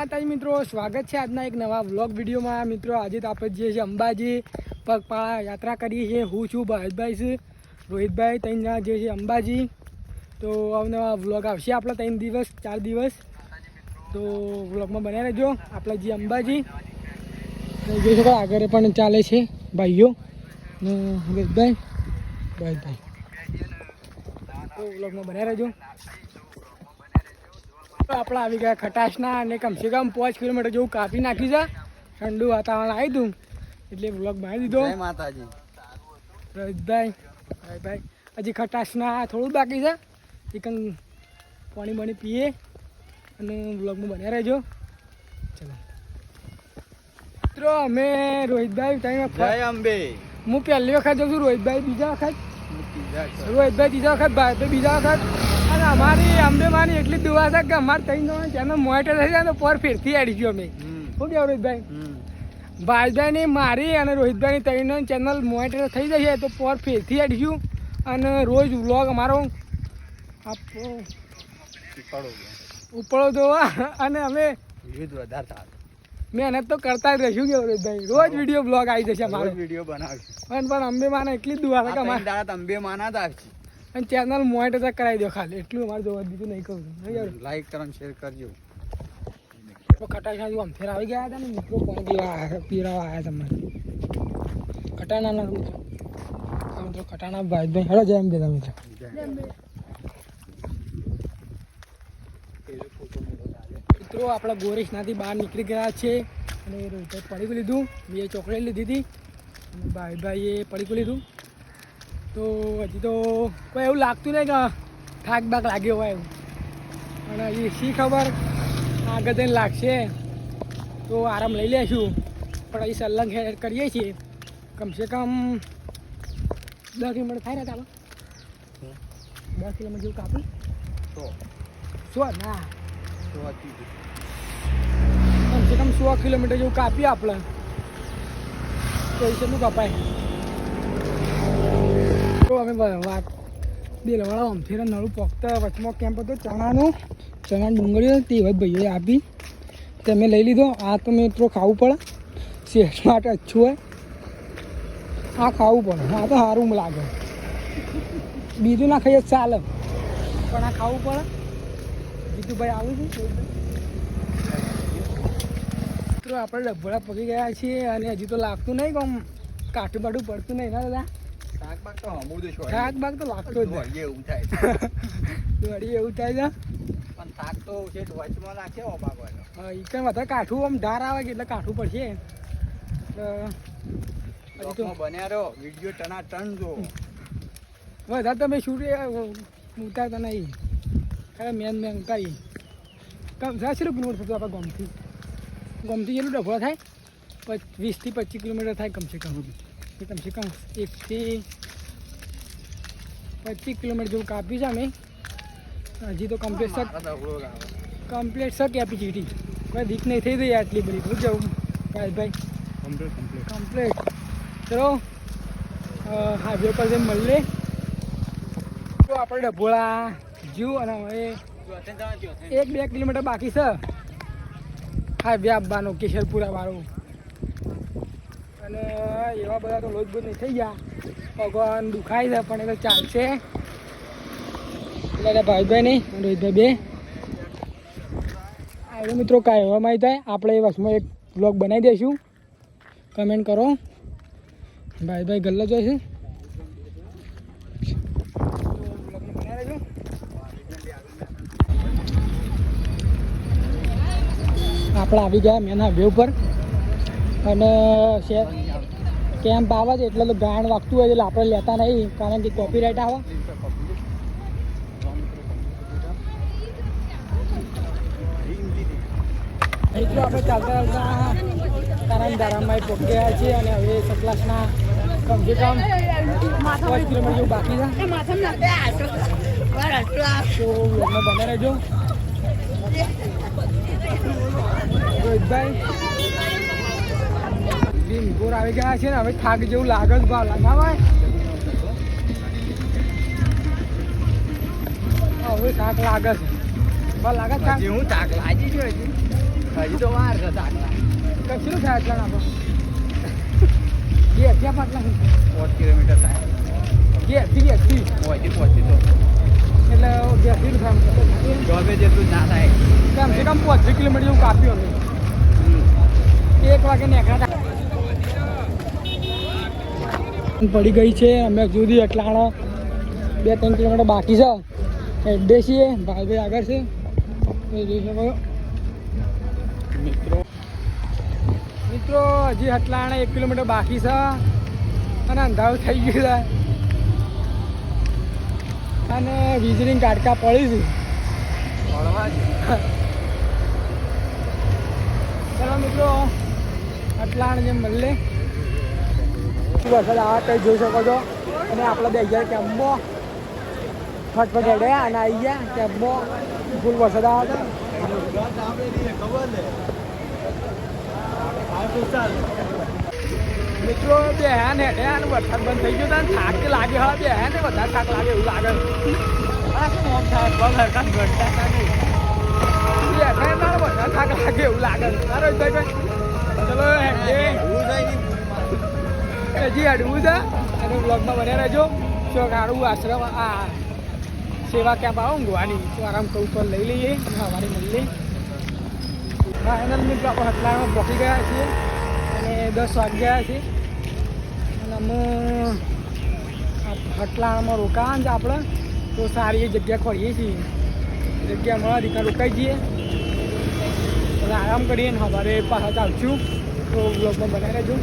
માતાજી મિત્રો, સ્વાગત છે આજના એક નવા વ્લોગ વિડીયોમાં. મિત્રો આજે તો આપણે જે છે અંબાજી પગપાળા યાત્રા કરીએ છીએ. હું છું ભાઈ છે, રોહિતભાઈ, 3 જણા જે છે અંબાજી. તો અવનવા વ્લોગ આવશે આપણા 3 દિવસ 4 દિવસ. તો વ્લોગમાં બન્યા રહેજો. આપણે જે અંબાજી જોઈ શકો આગળ પણ ચાલે છે ભાઈઓ ને રોહિતભાઈ ભાઈ. તો વ્લોગમાં બન્યા રહેજો. આપણે આવી ગયા ખટાશના અને કમસે કમ 5 કિલોમીટર જેવું કાપી નાખ્યું છે. ઠંડુ વાતાવરણ આવ્યું હતું એટલે વ્લોગ બનાવી દીધો. માતાજી રોહિતભાઈ ભાઈ હજી ખટાશના થોડું બાકી છે. ચિકન પાણી બણી પીએ અને વ્લોગમાં બન્યા રહેજો. ચલો મિત્રો, અમે રોહિતભાઈ જય અંબે. હું પહેલી વખત જાઉં છું, રોહિતભાઈ બીજા વખત, રોહિતભાઈ ત્રીજા વખત, ભાઈ બીજા વખત. અને અમારી અંબેમાની એટલી દુઆ છે કે અમારે 3 જણા ચેનલ મોનિટર થઈ જાય તો પર ફેરથી આડીશું અમે. શું કહેવું રોહિતભાઈ? ભાઈભાઈની, મારી અને રોહિતભાઈની 3 જણ ચેનલ મોનિટર થઈ જશે તો પર ફેરથી આડીશું. અને રોજ વ્લોગ અમારો ઉપડો જોવા અને અમે મહેનત તો કરતા જ રહીશું. કે રોહિતભાઈ રોજ વિડીયો બ્લોગ આવી જશે અમારો. વિડીયો બનાવશું પણ અંબેમાને એટલી દુઆ છે કે અમારે અંબેમાના જ આવશે. અને ચેનલ મોનિટર કરાવી દો ખાલી, એટલું અમારે જોવા દીધું નહીં કહું. લાઈક કરો, શેર કરજો. ખટાશના આમ ફેર આવી ગયા હતા ને મિત્રો, પાણી પીવા આવ્યા તમને ખટાના મિત્રો. ખટાના ભાઈ હેડો જય અંબે. તમે મિત્રો આપણે ગોરેશનાથી બહાર નીકળી ગયા છે અને રોહિતભાઈ પડીકું લીધું, 2 ચોકલેટ લીધી હતી અને ભાઈએ પડીકું લીધું. તો હજી તો કોઈ એવું લાગતું નહીં કે થાક બાક લાગ્યો હોય એવું. અને હજી શી ખબર આગળ જઈને લાગશે તો આરામ લઈ લઈશું. પણ હજી સલંગ હેર કરીએ છીએ. કમસે કમ 10 કિલોમીટર થાય ને ચાલો, 10 કિલોમીટર જેવું કાપું. 100 ના, કમસે કમ 100 કિલોમીટર જેવું કાપીએ આપણે તો એ કેટલું કપાય. તો અમે વાત બેલવાળા અમથેરા નળું પોખતા વચમાં કેમ્પ હતો ચણા ડુંગળીઓ તે ભાઈઓએ આપી, તમે લઈ લીધો. આ તો મિત્રો ખાવું પડે, સેહત માટે અચ્છું હોય. આ ખાવું પડે, આ તો સારું લાગે. બીજું ના ખાઈએ ચાલે પણ આ ખાવું પડે. જીતુભાઈ આવું છે મિત્રો, આપણે ડબ્બડા પકી ગયા છીએ અને હજી તો લાગતું નહીં કે આમ કાઠું બાઠું પડતું નહીં ના દાદા. થાક બાગ તો લાગતો જ એવું થાય દોડી એવું થાય છે. પણ થાક તો છે વચમાં નાખે હા, એ કંઈ વધારે કાઠું આમ ધાર આવે કે એટલે કાઠું પડશે. તો બન્યા રહો, વિડીયો ટનાટન જો. વધારે તમે શૂટ ઉતારતા નહીં, ખરે મેન ઉતારી. કેટલું કિલોમીટર થતું આપણે ગમથી કેટલું ડભોળા થાય? 20 થી 25 કિલોમીટર થાય કમસે કમ. 1 થી 25 કિલોમીટર જેવું કાપ્યું છે અમે. હજી તો કમ્પ્લીટ છે કેપેસિટી. કોઈ દીક નહીં થઈ ગઈ આટલી બધી. શું જવું ભાઈ? કમ્પ્લીટ. ચલો હાઈવે પર જેમ મળીએ. તો આપણે ડભોળા જીવ અને હવે 1-2 કિલોમીટર બાકી છે હાઈવે આવવાનો, કેશરપુરા વાળો. અને એવા બધા તો લોજબોજ નહીં થઈ ગયા, ભગવાન દુખાય છે પણ એ તો ચાલશે. એટલે ભાઈભાઈ નહીં રોહિતભાઈ બે આવ્યો મિત્રો. કાંઈ એવા માહિતી થાય આપણે એ વસ્તુમાં એક બ્લોગ બનાવી દઈશું. કમેન્ટ કરો. ભાઈ ગલ્લો જોઈશે. આપણે આવી ગયા મેન હાઈવે ઉપર અને કેમ્પ આવે છે એટલે તો ગાયણ વાગતું હોય એટલે આપણે લેતા નહીં, કારણ કે કોપીરાઇટ આવે. મિત્રો આપણે ચાલતા તારામાં પહોંચ્યા છીએ અને હવે સતલાસના કમસે કમ 5 કિલોમીટર જેવું બાકી છે. તો વ્લોગમાં બને રહેજો. રોહિતભાઈ ભીમપુર આવી ગયા છે ને હવે થાક જેવું લાગે જ ભાવ લગાવાય. હવે થાક લાગે છે. લાગે થાક. હું થાક લાગી ગયો. હજી તો વાર છે તાકલા કેટલું થાય એટલા આપો બે ક્યાં પાટલા 5 કિલોમીટર થાય બે પહોંચી તો એટલે બેથી થાય ગમે જેટલું ના થાય કમ સે કમ 5 કિલોમીટર જેવું કાપ્યું અમે 1 વાગે નીકળ્યા પડી ગઈ છે અમે જુદી એટલા 2-3 કિલોમીટર બાકી છે એડે છીએ ભાઈ આગળ છે એ જોઈ શકો મિત્રો હજી હટલાણે 1 કિલોમીટર બાકી છે અને અંધારું થઈ ગયું છે અને વીજળીની કાટકા પડી છે ચલો મિત્રો હટલાણ જેમ મળે વરસાદ આવે કંઈ જોઈ શકો છો અને આપણે 2000 કેમ્પમાં ફટફટ હેડ્યા અને આવી ગયા કેમ્પમાં ફૂલ વરસાદ આવે મિત્રો બે હે ને હેડ્યા અને વરસાદ બંધ થઈ ગયો ને થાક લાગે હા બે હે ને વધારે થાક લાગે એવું લાગે વધારે થાક લાગે એવું લાગે ચલો હજી અડવું છે અને બ્લોગમાં બન્યા રહેજો શું સારું આશ્રમ આ સેવા કેમ્પ આવો ઊંઘવાની તો આરામ કઉ પર લઈ લઈએ અને અમારી મળી ફાઇનલ મિત્રો આપણે હટલામાં પહોંચી ગયા છીએ અને 10 વાગ્યા છે અને અમે હટલામાં રોકાણ છે આપણે તો સારી એ જગ્યા ખોરીએ છીએ જગ્યા મળવા દીકરા રોકાઈ જઈએ અને આરામ કરીએ ને સવારે પાછા આવશું તો બ્લોગમાં બનાવી રહેજો